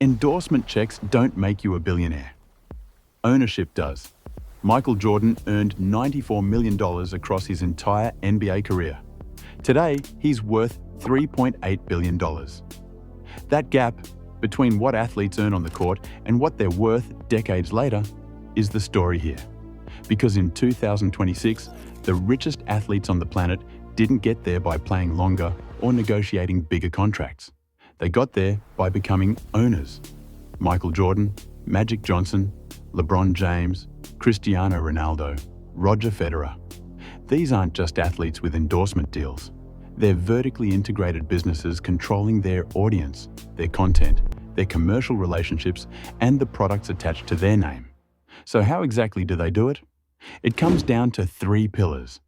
Endorsement checks don't make you a billionaire. Ownership does. Michael Jordan earned $94 million across his entire NBA career. Today, he's worth $3.8 billion. That gap between what athletes earn on the court and what they're worth decades later is the story here. Because in 2026, the richest athletes on the planet didn't get there by playing longer or negotiating bigger contracts. They got there by becoming owners. Michael Jordan, Magic Johnson, LeBron James, Cristiano Ronaldo, Roger Federer. These aren't just athletes with endorsement deals. They're vertically integrated businesses controlling their audience, their content, their commercial relationships, and the products attached to their name. So how exactly do they do it? It comes down to three pillars.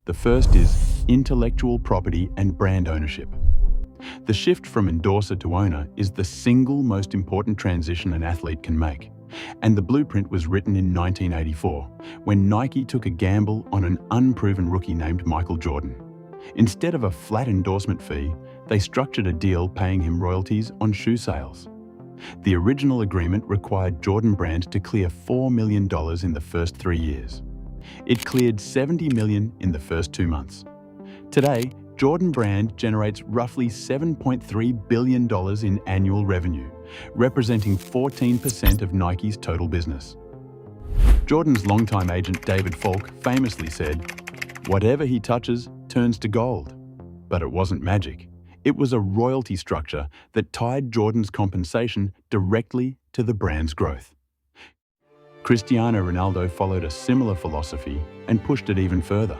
The first is intellectual property and brand ownership. The shift from endorser to owner is the single most important transition an athlete can make. And the blueprint was written in 1984, when Nike took a gamble on an unproven rookie named Michael Jordan. Instead of a flat endorsement fee, they structured a deal paying him royalties on shoe sales. The original agreement required Jordan Brand to clear $4 million in the first 3 years. It cleared $70 million in the first 2 months. Today, Jordan Brand generates roughly $7.3 billion in annual revenue, representing 14% of Nike's total business. Jordan's longtime agent David Falk famously said, "Whatever he touches turns to gold." But it wasn't magic. It was a royalty structure that tied Jordan's compensation directly to the brand's growth. Cristiano Ronaldo followed a similar philosophy and pushed it even further.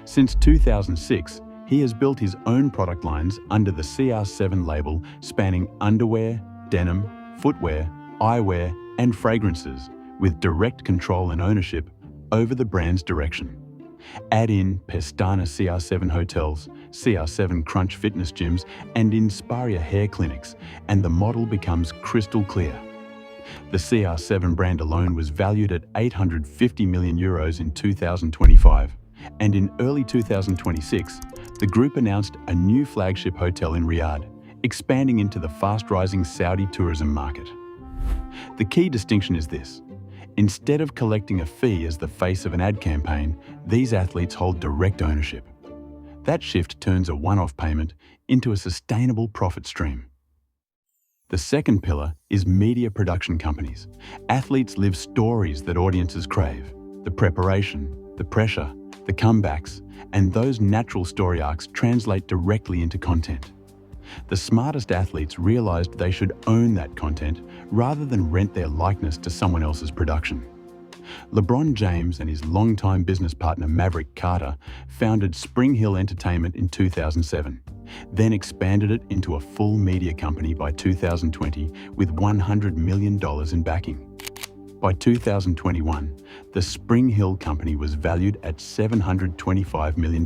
Since 2006, he has built his own product lines under the CR7 label, spanning underwear, denim, footwear, eyewear, and fragrances, with direct control and ownership over the brand's direction. Add in Pestana CR7 hotels, CR7 Crunch fitness gyms, and Inspiria hair clinics, and the model becomes crystal clear. The CR7 brand alone was valued at €850 million in 2025, and in early 2026, the group announced a new flagship hotel in Riyadh, expanding into the fast-rising Saudi tourism market. The key distinction is this. Instead of collecting a fee as the face of an ad campaign, these athletes hold direct ownership. That shift turns a one-off payment into a sustainable profit stream. The second pillar is media production companies. Athletes live stories that audiences crave. The preparation, the pressure, the comebacks, and those natural story arcs translate directly into content. The smartest athletes realized they should own that content rather than rent their likeness to someone else's production. LeBron James and his longtime business partner Maverick Carter founded Spring Hill Entertainment in 2007, then expanded it into a full media company by 2020 with $100 million in backing. By 2021, the Spring Hill company was valued at $725 million,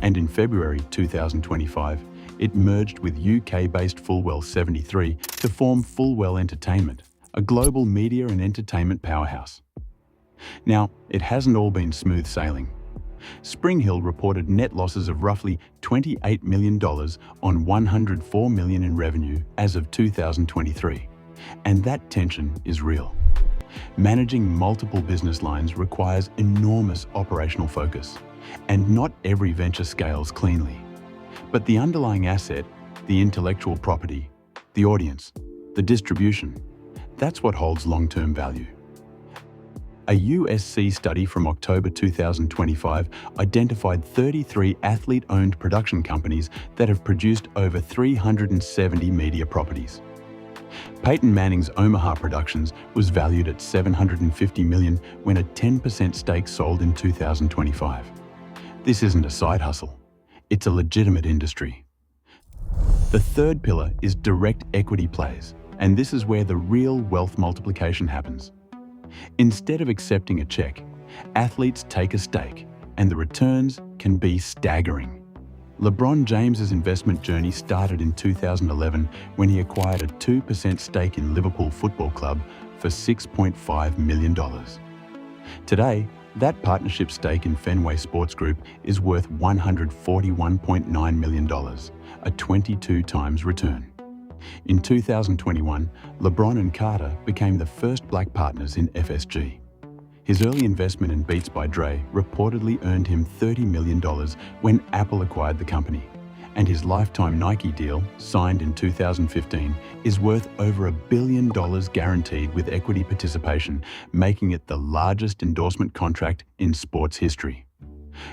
and in February 2025, it merged with UK-based Fulwell 73 to form Fulwell Entertainment, a global media and entertainment powerhouse. Now, it hasn't all been smooth sailing. Spring Hill reported net losses of roughly $28 million on $104 million in revenue as of 2023, and that tension is real. Managing multiple business lines requires enormous operational focus, and not every venture scales cleanly. But the underlying asset, the intellectual property, the audience, the distribution, that's what holds long-term value. A USC study from October 2025 identified 33 athlete-owned production companies that have produced over 370 media properties. Peyton Manning's Omaha Productions was valued at $750 million when a 10% stake sold in 2025. This isn't a side hustle. It's a legitimate industry. The third pillar is direct equity plays, and this is where the real wealth multiplication happens. Instead of accepting a check, athletes take a stake, and the returns can be staggering. LeBron James's investment journey started in 2011 when he acquired a 2% stake in Liverpool Football Club for $6.5 million. Today, that partnership stake in Fenway Sports Group is worth $141.9 million, a 22 times return. In 2021, LeBron and Carter became the first black partners in FSG. His early investment in Beats by Dre reportedly earned him $30 million when Apple acquired the company, and his lifetime Nike deal, signed in 2015, is worth over $1 billion guaranteed with equity participation, making it the largest endorsement contract in sports history.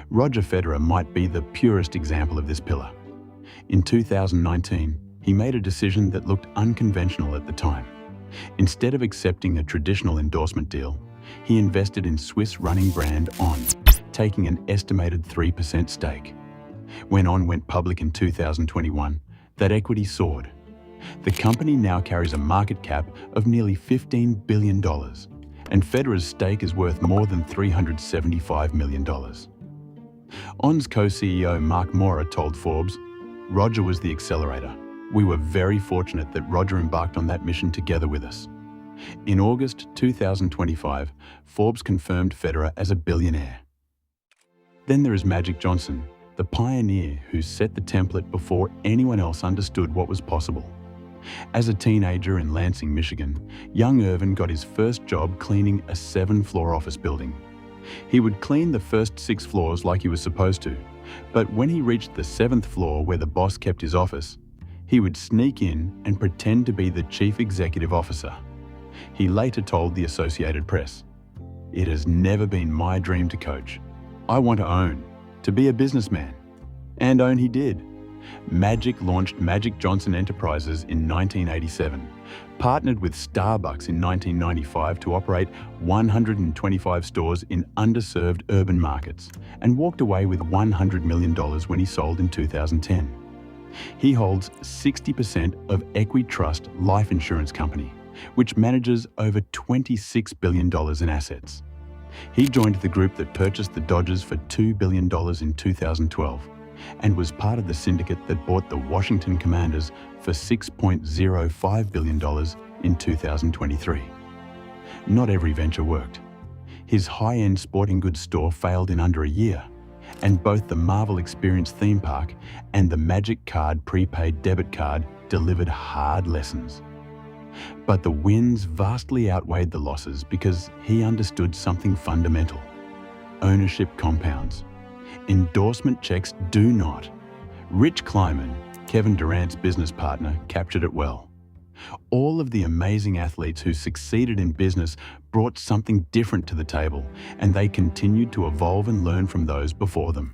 Roger Federer might be the purest example of this pillar. In 2019, he made a decision that looked unconventional at the time. Instead of accepting a traditional endorsement deal, he invested in Swiss running brand On, taking an estimated 3% stake. When On went public in 2021, that equity soared. The company now carries a market cap of nearly $15 billion, and Federer's stake is worth more than $375 million. On's co-CEO Mark Mora told Forbes, "Roger was the accelerator. We were very fortunate that Roger embarked on that mission together with us." In August 2025, Forbes confirmed Federer as a billionaire. Then there is Magic Johnson, the pioneer who set the template before anyone else understood what was possible. As a teenager in Lansing, Michigan, young Irvin got his first job cleaning a 7-floor office building. He would clean the first 6 floors like he was supposed to, but when he reached the 7th floor where the boss kept his office, he would sneak in and pretend to be the chief executive officer. He later told the Associated Press, "It has never been my dream to coach. I want to own, to be a businessman." And own he did. Magic launched Magic Johnson Enterprises in 1987, partnered with Starbucks in 1995 to operate 125 stores in underserved urban markets, and walked away with $100 million when he sold in 2010. He holds 60% of Equitrust Life Insurance Company, which manages over $26 billion in assets. He joined the group that purchased the Dodgers for $2 billion in 2012 and was part of the syndicate that bought the Washington Commanders for $6.05 billion in 2023. Not every venture worked. His high-end sporting goods store failed in under a year, and both the Marvel Experience theme park and the Magic Card prepaid debit card delivered hard lessons. But the wins vastly outweighed the losses because he understood something fundamental. Ownership compounds. Endorsement checks do not. Rich Kleiman, Kevin Durant's business partner, captured it well. All of the amazing athletes who succeeded in business brought something different to the table, and they continued to evolve and learn from those before them.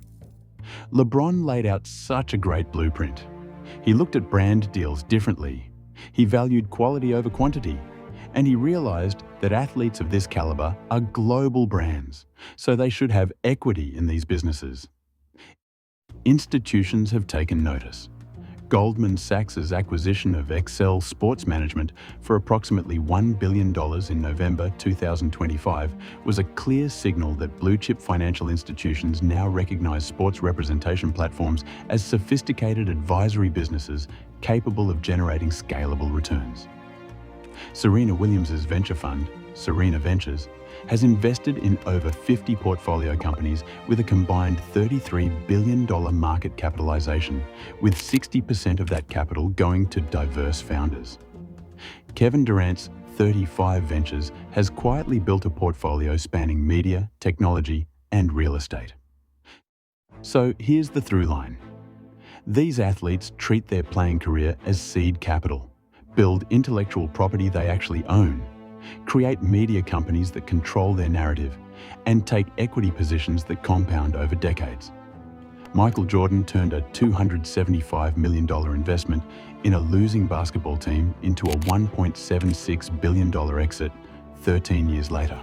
LeBron laid out such a great blueprint. He looked at brand deals differently. He valued quality over quantity, and he realized that athletes of this caliber are global brands, so they should have equity in these businesses. Institutions have taken notice. Goldman Sachs' acquisition of Excel Sports Management for approximately $1 billion in November 2025 was a clear signal that blue-chip financial institutions now recognize sports representation platforms as sophisticated advisory businesses capable of generating scalable returns. Serena Williams' venture fund, Serena Ventures, has invested in over 50 portfolio companies with a combined $33 billion market capitalization, with 60% of that capital going to diverse founders. Kevin Durant's 35 Ventures has quietly built a portfolio spanning media, technology, and real estate. So here's the through line. These athletes treat their playing career as seed capital, build intellectual property they actually own, create media companies that control their narrative, and take equity positions that compound over decades. Michael Jordan turned a $275 million investment in a losing basketball team into a $1.76 billion exit 13 years later.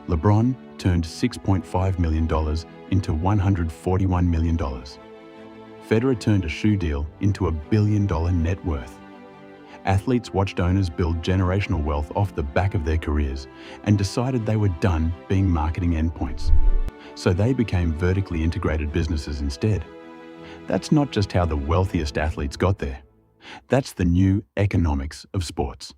LeBron turned $6.5 million into $141 million. Federer turned a shoe deal into $1 billion net worth. Athletes watched owners build generational wealth off the back of their careers and decided they were done being marketing endpoints. So they became vertically integrated businesses instead. That's not just how the wealthiest athletes got there. That's the new economics of sports.